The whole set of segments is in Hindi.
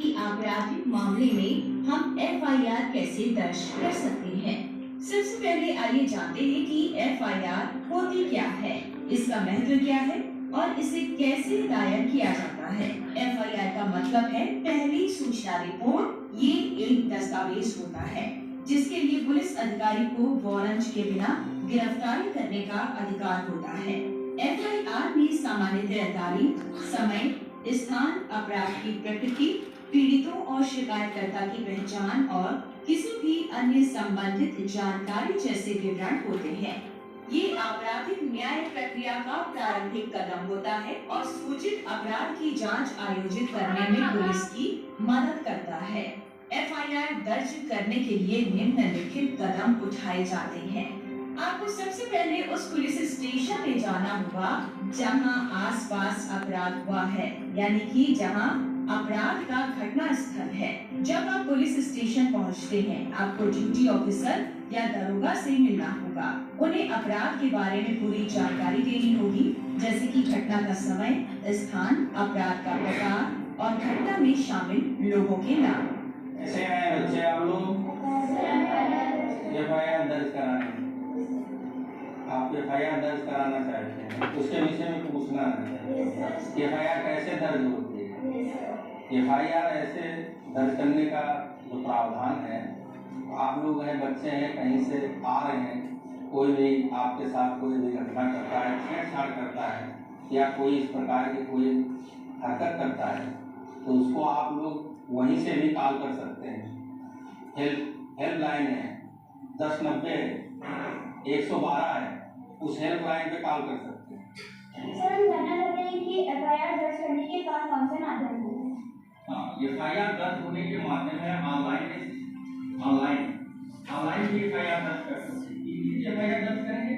कि आपराधिक मामले में हम एफआईआर कैसे दर्ज कर सकते हैं। सबसे पहले आइए जानते हैं कि एफआईआर होती क्या है, इसका महत्व क्या है और इसे कैसे दायर किया जाता है। एफआईआर का मतलब है पहली सूचना रिपोर्ट। ये एक दस्तावेज होता है जिसके लिए पुलिस अधिकारी को वारंट के बिना गिरफ्तारी करने का अधिकार होता है। एफआईआर में सामान्यतः तारीख, समय, स्थान, अपराध की प्रकृति, पीड़ितों और शिकायतकर्ता की पहचान और किसी भी अन्य संबंधित जानकारी जैसे विवरण होते हैं। ये आपराधिक न्याय प्रक्रिया का प्रारंभिक कदम होता है और सूचित अपराध की जांच आयोजित करने में पुलिस की मदद करता है। एफआईआर दर्ज करने के लिए निम्नलिखित कदम उठाए जाते हैं। आपको सबसे पहले उस पुलिस स्टेशन में जाना होगा जहां आसपास अपराध हुआ है, यानी कि जहां अपराध का घटना स्थल है। जब आप पुलिस स्टेशन पहुंचते हैं, आपको ड्यूटी ऑफिसर या दरोगा से मिलना होगा। उन्हें अपराध के बारे में पूरी जानकारी देनी होगी, जैसे कि घटना का समय, स्थान, अपराध का प्रकार और घटना में शामिल लोगों के नाम। कैसे हैं बच्चे आप लोग? एफआईआर दर्ज कराने, आप एफआईआर दर्ज कराना चाहते हैं, उसके विषय में पूछना है। एफआईआर कैसे दर्ज होती है? एफआईआर ऐसे दर्ज करने का जो प्रावधान है, आप लोग हैं, बच्चे हैं, कहीं से आ रहे हैं, कोई भी आपके साथ कोई भी घटना करता है, छेड़छाड़ करता है या कोई इस प्रकार की कोई हरकत करता है, तो उसको आप लोग वहीं से भी कॉल कर सकते हैं। हेल्पलाइन है 1090 112 है, उस हेल्पलाइन पे कॉल कर सकते हैं। सर, हम जानना चाहते हैं कि एफआईआर दर्ज करने के कौन से माध्यम हैं? हाँ, एफआईआर दर्ज होने के माध्यम है ऑनलाइन भी एफआईआर दर्ज कर सकते हैं। एफआईआर दर्ज करेंगे,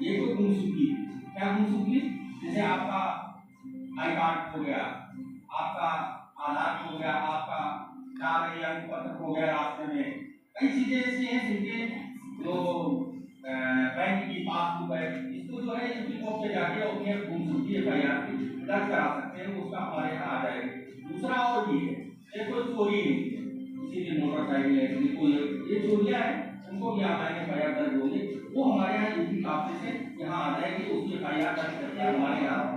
ये कोई गुमशुदगी, क्या गुमशुदगी, जैसे आपका आई कार्ड हो गया, आपका आधार हो गया, आपका कागज या पत्र हो गया, रास्ते में कई चीजें ऐसी हैं जिनके जो बैंक की पासबुक है, इसको जो है यूपी कोर्ट पे जाके अपने गुमशुदगी एफआईआर दर्ज करा सकते हैं, उसका हमारे यहाँ आ जाएगा। दूसरा और भी है, ये कोई चोरी नहीं है, किसी की मोटरसाइकिल है, किसी को ये चोरियां है, उनको भी ऑनलाइन एफआईआर दर्ज होगी, वो हमारे यहाँ यूपी ऑफिस से यहाँ आ जाएगी, उसकी एफआईआर दर्ज करके हमारे यहाँ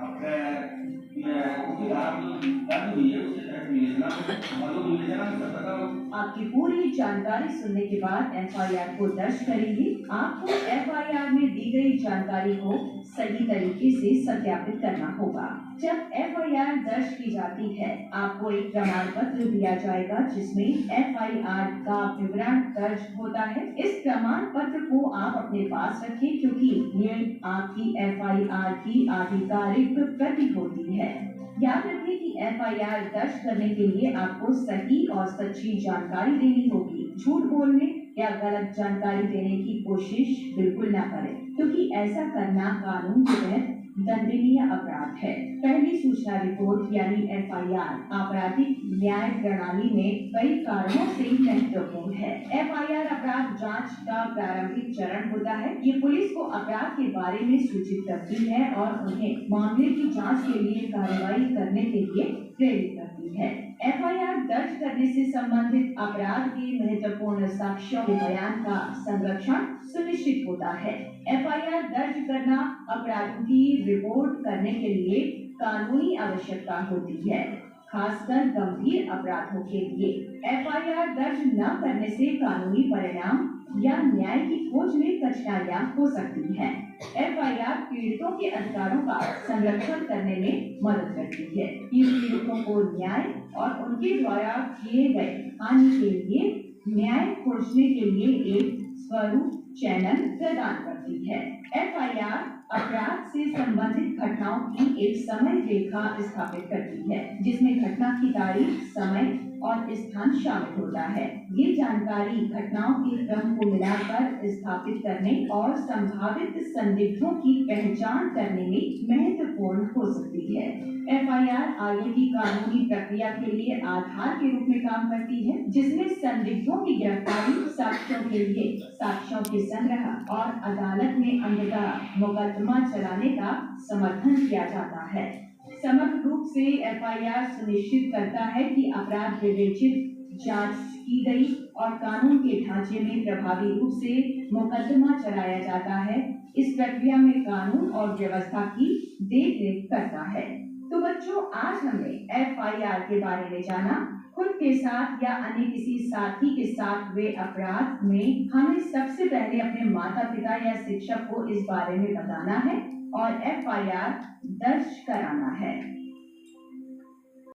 आपकी पूरी जानकारी सुनने के बाद एफआईआर को दर्ज करेंगे। आपको एफआईआर में दी गई जानकारी को सही तरीके से सत्यापित करना होगा। जब एफआईआर दर्ज की जाती है, आपको एक प्रमाण पत्र दिया जाएगा जिसमें एफआईआर का विवरण दर्ज होता है। इस प्रमाण पत्र को आप अपने पास रखें, क्योंकि ये आपकी एफआईआर की आधिकारिक प्रति होती है। याद रखिए कि एफआईआर दर्ज करने के लिए आपको सही और सच्ची जानकारी देनी होगी। झूठ बोलने या गलत जानकारी देने की कोशिश बिल्कुल ना करें, क्योंकि ऐसा करना कानून के तहत दंडनीय अपराध है। पहली सूचना रिपोर्ट यानी एफआईआर आपराधिक न्याय प्रणाली में कई कारणों से महत्वपूर्ण है। एफआईआर अपराध जांच का प्रारंभिक चरण होता है। ये पुलिस को अपराध के बारे में सूचित करती है और उन्हें मामले की जांच के लिए कार्रवाई करने के लिए प्रेरित करती है। एफआईआर दर्ज करने से संबंधित अपराध के महत्वपूर्ण साक्ष्यों के बयान का संरक्षण सुनिश्चित होता है। एफआईआर दर्ज करना अपराधों की रिपोर्ट करने के लिए कानूनी आवश्यकता होती है, खासकर गंभीर अपराधों के लिए। एफआईआर दर्ज न करने से कानूनी परिणाम या न्याय की खोज में कठिनाइयां हो सकती हैं। एफआईआर पीड़ितों के अधिकारों का संरक्षण करने में मदद करती है। ये पीड़ितों को न्याय और उनके द्वारा किए गए हानि के लिए न्याय खोजने के लिए एक स्वरूप चैनल प्रदान करती है। एफआईआर अपराध से संबंधित घटनाओं की एक समय रेखा स्थापित करती है, जिसमें घटना की तारीख, समय और स्थान शामिल होता है। ये जानकारी घटनाओं के क्रम को मिलाकर स्थापित करने और संभावित संदिग्धों की पहचान करने में महत्वपूर्ण हो सकती है। एफआईआर आगे की कानूनी प्रक्रिया के लिए आधार के रूप में काम करती है, जिसमें संदिग्धों की गिरफ्तारी, साक्ष्यों के लिए साक्ष्यों के संग्रह और अदालत में अंततः मुकदमा चलाने का समर्थन किया जाता है। समग्र रूप से एफआईआर सुनिश्चित करता है कि अपराध विवेचित, जांच की गई और कानून के ढांचे में प्रभावी रूप से मुकदमा चलाया जाता है। इस प्रक्रिया में कानून और व्यवस्था की देखरेख करता है। तो बच्चों, आज हमने एफआईआर के बारे में जाना। खुद के साथ या अन्य किसी साथी के साथ हुए अपराध में हमें सबसे पहले अपने माता पिता या शिक्षक को इस बारे में बताना है और एफआईआर दर्ज कराना है।